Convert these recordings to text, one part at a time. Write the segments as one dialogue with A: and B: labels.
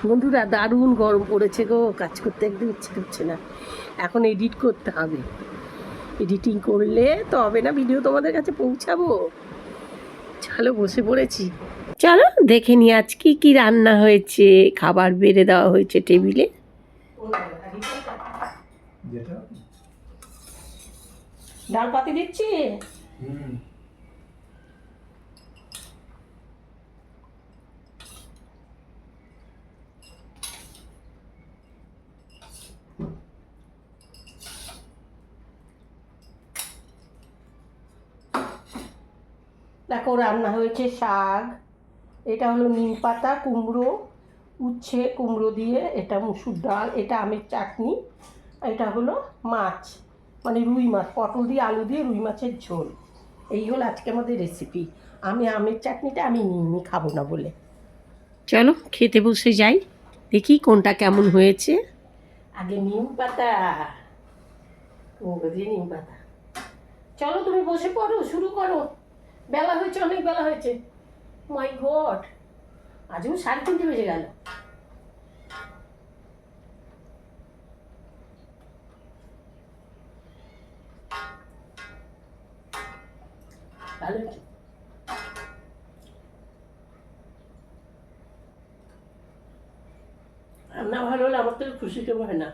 A: বন্ধুরা দারুণ গরম পড়েছে গো, কাজ করতে একদম ইচ্ছে করছে না। এখন এডিট করতে হবে, এডিটিং করলে তবে না ভিডিও তোমাদের কাছে পৌঁছাবো। চলো বসে পড়েছি, চলো দেখে নি আজ কি কি রান্না হয়েছে। খাবার বেড়ে দেওয়া হয়েছে টেবিলে। ডাল পাতি দিচ্ছি। দেখো রান্না হয়েছে শাক, এটা হলো নিম পাতা, কুমড়ো, উচ্ছে কুমড়ো দিয়ে, এটা মুসুর ডাল, এটা আমের চাটনি, এটা হলো মাছ মানে রুই মাছ, পটল দিয়ে আলু দিয়ে রুই মাছের ঝোল। এই হলো আজকে আমাদের রেসিপি। আমি আমের চাটনিটা আমি নিইনি, খাবো না বলে। চলো খেতে বসে যাই, দেখি কোনটা কেমন হয়েছে। আগে নিম পাতা, কুমড়ো দিয়ে নিম পাতা। চলো তুমি বসে পড়ো, শুরু করো। বেলা হয়েছে, অনেক বেলা হয়েছে। মাই গড, আজও 3:30 বেজে গেল। ভালো হয়েছে। রান্না ভালো হলে আমার তো খুশি কেউ হয় না।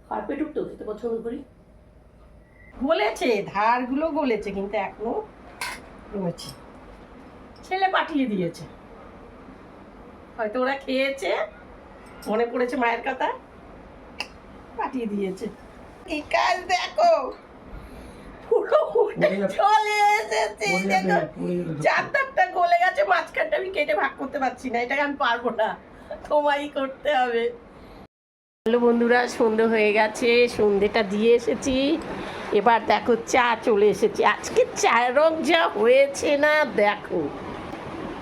A: কার্পেট তো খেতে পছন্দ করি। গলেছে, ধারগুলো গলেছে, কিন্তু এখনো রয়েছে। ছেলে পাঠিয়ে দিয়েছে, হয়তো ওরা খেয়েছে, মনে পড়েছে মায়ের কথা, পাঠিয়ে দিয়েছে। এই কাজ দেখো, পুরো চলে এসেছে। চারটা গলে গেছে, মাঝখানটা আমি কেটে ভাগ করতে পারছি না, এটাকে আমি পারবো না, তোমারই করতে হবে। হ্যালো বন্ধুরা, সন্ধে হয়ে গেছে, সন্ধেটা দিয়ে এসেছি। এবার দেখো চা চলে এসেছে। আজকে চায়ের রং যা হয়েছে না, দেখো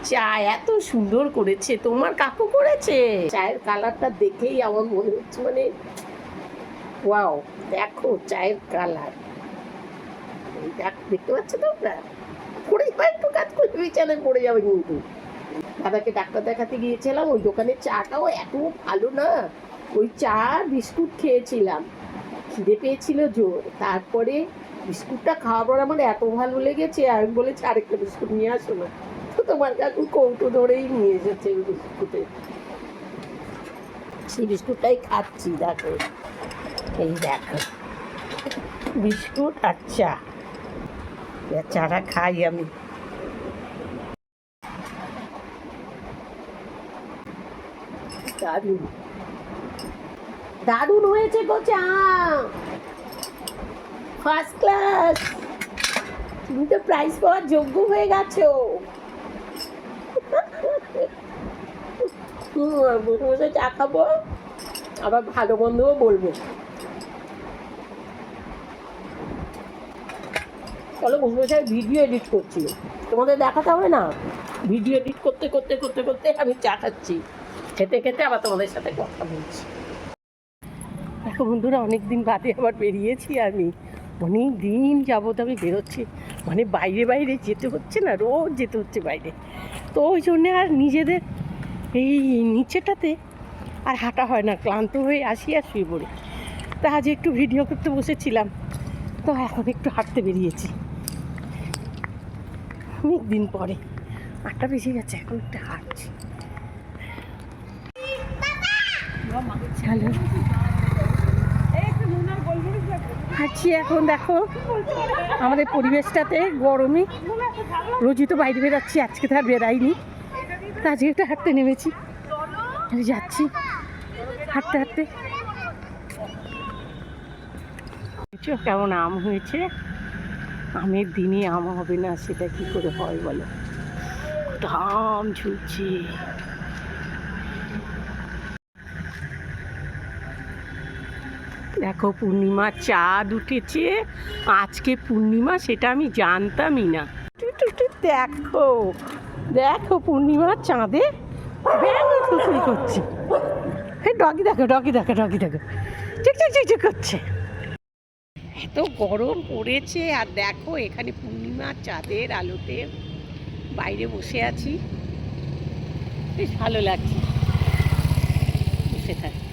A: চা এত সুন্দর করেছে। তোমার কাকু করেছে, চায়ের কালারটা দেখেই আমার মনে হচ্ছে মানে ওয়াও। দেখো চায়ের কালার, দেখতে পাচ্ছ তোমরা? পড়ে যাবে, একটু কাজ করতে বিছানায় পড়ে যাবে কিন্তু। দাদাকে ডাক্তার দেখাতে গিয়েছিলাম, ওই দোকানের চাটাও এত ভালো না। ওই চা বিস্কুট খেয়েছিলাম, খিদে পেয়েছিল জোর, তারপরে বিস্কুটটা খাওয়ার পর আমার এত ভালো লেগেছে, আমি বলেছি আরেকটা বিস্কুট নিয়ে আসো না। তো তোমার কাকু কৌটো ধরেই নিয়ে এসেছে ওই বিস্কুটে, সেই বিস্কুটটাই খাচ্ছি। দেখো এই দেখো বিস্কুট আর চা, চাটা খাই আমি। দারুণ দারুণ হয়েছে গো চা, ফার্স্ট ক্লাস। তুমি তো প্রাইজ পাওয়ার যোগ্য হয়ে গেছো। বসে বসে চা খাবো, আবার ভালো বন্ধুও বলবো। চলো বসে বসে ভিডিও এডিট করছি, তোমাদের দেখাতে হবে না? ভিডিও এডিট করতে করতে করতে করতে আমি চা খাচ্ছি, খেতে খেতে আবার তোমাদের সাথে কথা বলছি। দেখো বন্ধুরা, অনেকদিন বাদে আবার বেরিয়েছি আমি, অনেক দিন যাবত আমি বেরোচ্ছি, মানে বাইরে বাইরে যেতে হচ্ছে না, রোজ যেতে হচ্ছে বাইরে। তো ওই জন্যে আর নিজেদের এই নিচেটাতে আর হাঁটা হয় না, ক্লান্ত হয়ে আসি আর শুয়ে পড়ি। তা আজ একটু ভিডিও করতে বসেছিলাম, তো এখন একটু হাঁটতে বেরিয়েছি অনেক দিন পরে। 8টা বেজে গেছে, এখন একটু হাঁটছি। হাঁটছি এখন। দেখো আমাদের পরিবেশটাতে গরমে, রোজই তো বাইরে বেরোচ্ছি, আজকে তো আর বেরাইনি, তা আজকে একটু হাঁটতে নেমেছি। যাচ্ছি হাঁটতে হাঁটতে। কেমন আম হয়েছে, আমের দিনে আম হবে না সেটা কি করে হয় বলো? আম ঝুলছে। দেখো পূর্ণিমা চাঁদ উঠেছে, আজকে পূর্ণিমা, সেটা আমি জানতামই না। দেখো দেখো পূর্ণিমা চাঁদে ব্যাঙ করছে। ডগি দেখো, ডগি দেখো, ডগি দেখো ঠিক ঠিক ঠিক করছে। এত গরম পড়েছে, আর দেখো এখানে পূর্ণিমা চাঁদের আলোতে বাইরে বসে আছি, বেশ ভালো লাগছে বসে থাকতে।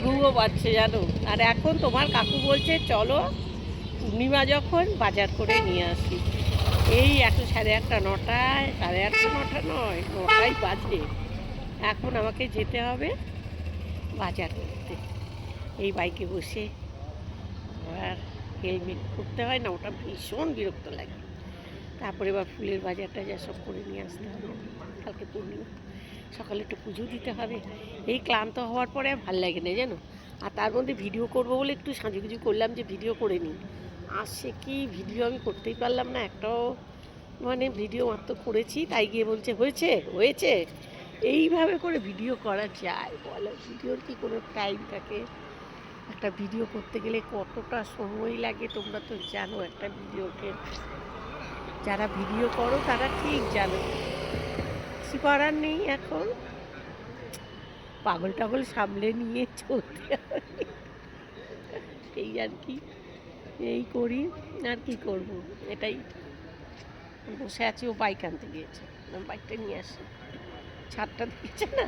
A: ঘুমও পাচ্ছে জানো। আর এখন তোমার কাকু বলছে চলো পূর্ণিমা যখন বাজার করে নিয়ে আসি। এই এখন 8:30 9টায়, 8:30 9টা নয়, 9টাই বাজে। এখন আমাকে যেতে হবে বাজার করতে। এই বাইকে বসে আর হেলমেট করতে হয় না, ওটা ভীষণ বিরক্ত লাগে। তারপরে এবার ফুলের বাজারটা যা সব করে নিয়ে আসতে হবে। কালকে পূর্ণিমা, সকালে একটু পুজো দিতে হবে। এই ক্লান্ত হওয়ার পরে আর ভাল লাগে না জানো। আর তার মধ্যে ভিডিও করবো বলে একটু সাজুগুজু করলাম যে ভিডিও করে নিই। আসছে কি ভিডিও আমি করতেই পারলাম না একটাও, মানে ভিডিও মাত্র করেছি, তাই গিয়ে বলছে হয়েছে হয়েছে। এইভাবে করে ভিডিও করা যায় বলো? ভিডিওর কি কোনো টাইম থাকে? একটা ভিডিও করতে গেলে কতটা সময় লাগে তোমরা তো জানো একটা ভিডিওকে। যারা ভিডিও করো তারা ঠিক জানো। কিছু করার নেই, এখন পাগল টাগল সামলে নিয়ে চলতে হবে। এই আর কি, এই করি আর কি করব। এটাই বসে আছি। ও বাইক আনতে গিয়েছে, বাইকটা নিয়ে আসি। ছাদটা দিয়েছে না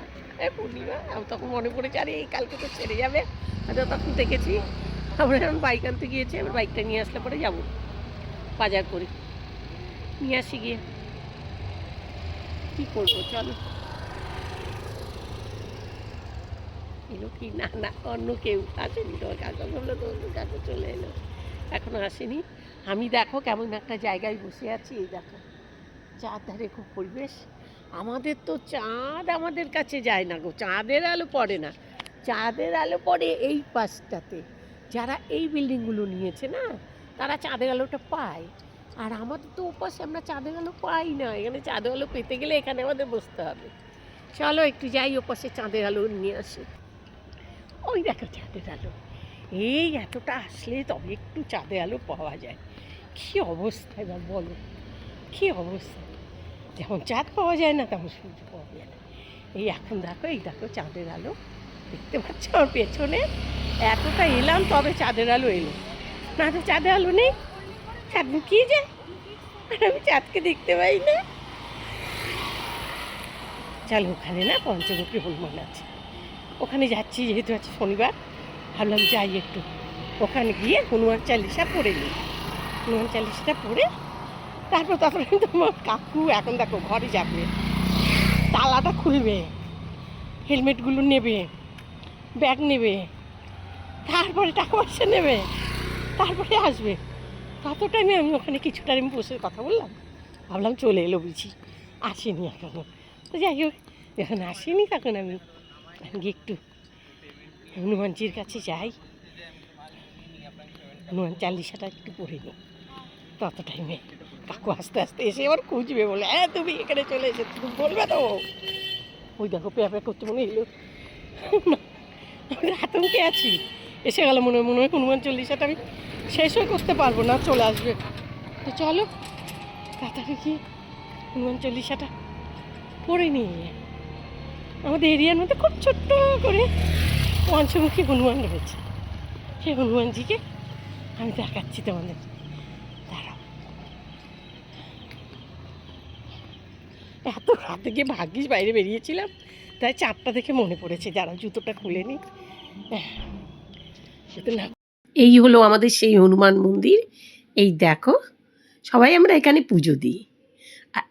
A: পূর্ণিমা, আমি তখন মনে পড়েছে আরে এই কালকে তো ছেড়ে যাবে। আর তখন দেখেছি আমরা এখন বাইক আনতে গিয়েছে। এবার বাইকটা নিয়ে আসলে পরে যাবো বাজার করে নিয়ে আসি। গিয়ে কী করবো চলো। এলো কি না, না অন্য কেউ আসেনি। তোমার কাকা বললো তো অন্য কাকু চলে এলো, এখনো আসেনি। আমি দেখো কেমন একটা জায়গায় বসে আছি। এই দেখো চাঁদ ধারে খুব পরিবেশ। আমাদের তো চাঁদ আমাদের কাছে যায় না গো, চাঁদের আলো পড়ে না। চাঁদের আলো পড়ে এই পাশটাতে, যারা এই বিল্ডিংগুলো নিয়েছে না তারা চাঁদের আলোটা পায়। আর আমাদের তো ওপাশে আমরা চাঁদের আলো পাই না। এখানে চাঁদের আলো পেতে গেলে এখানে আমাদের বসতে হবে। চলো একটু যাই ওপাশে চাঁদের আলো নিয়ে আসি। ওই দেখো চাঁদের আলো, এই এতটা আসলে তবে একটু চাঁদের আলো পাওয়া যায়। কী অবস্থা এবার বলো, কী অবস্থা। যেমন চাঁদ পাওয়া যায় না তেমন সূর্য পাওয়া যায় না। এই এখন দেখো, এই দেখো চাঁদের আলো দেখতে পাচ্ছ আমার পেছনে। এতটা এলাম তবে চাঁদের আলো এলো, না তো চাঁদের আলো নেই। চাঁদ লুকিয়ে যায় আর আমি চাঁদকে দেখতে পাই না। চলো ওখানে না পঞ্চমুখী হনুমান আছে, ওখানে যাচ্ছি যেহেতু আছে শনিবার, ভাবলাম যাই একটু ওখানে গিয়ে হনুমান চালিশা পড়ে নিই। হনুমান চালিশাটা পড়ে তারপরে তোমার কাকু এখন দেখো ঘরে যাবে, তালাটা খুলবে, হেলমেটগুলো নেবে, ব্যাগ নেবে, তারপরে টাকা পয়সা নেবে, তারপরে আসবে। তত টাইমে আমি ওখানে কিছু টাইম বসে কথা বললাম, ভাবলাম চলে এলো বুঝি, আসেনি এখনও। তো যাই হোক, যখন আসেনি তখন আমি গিয়ে একটু হনুমানজির কাছে যাই, হনুমান চালিশাটা একটু পড়ে নিই। তত টাইমে কাকু আস্তে আস্তে এসে এবার খুঁজবে, বলে হ্যাঁ তুমি এখানে চলে এসে তুমি বলবে তো। ওই দেখো পেঁপে করতে মনে এলো, আমি আতঙ্কে আছি। এসে গেল মনে হয় হনুমান চল্লিশাটা আমি শেষ হয়ে করতে পারবো না, চলে আসবে। তো চলো তাড়াতাড়ি কি হনুমান চল্লিশাটা পড়ে নিয়ে। আমাদের এরিয়ার মধ্যে খুব ছোট্ট করে পঞ্চমুখী হনুমান রয়েছে, সেই হনুমানজিকে আমি দেখাচ্ছি তোমাদের। দাঁড়াও, এত রাতে গিয়ে ভাগ্যিস বাইরে বেরিয়েছিলাম, তাই চারটা দেখে মনে পড়েছে যারা জুতোটা খুলেনি। এই হলো আমাদের সেই হনুমান মন্দির। এই দেখো সবাই আমরা এখানে পুজো দিই।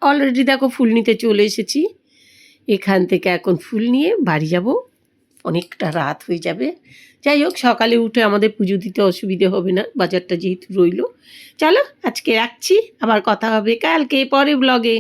A: অলরেডি দেখো ফুল নিতে চলে এসেছি। এখান থেকে এখন ফুল নিয়ে বাড়ি যাব, অনেকটা রাত হয়ে যাবে। যাই হোক সকালে উঠে আমাদের পুজো দিতে অসুবিধে হবে না, বাজারটা যেহেতু রইল। চলো আজকে রাখছি, আবার কথা হবে কালকে পরে ব্লগে।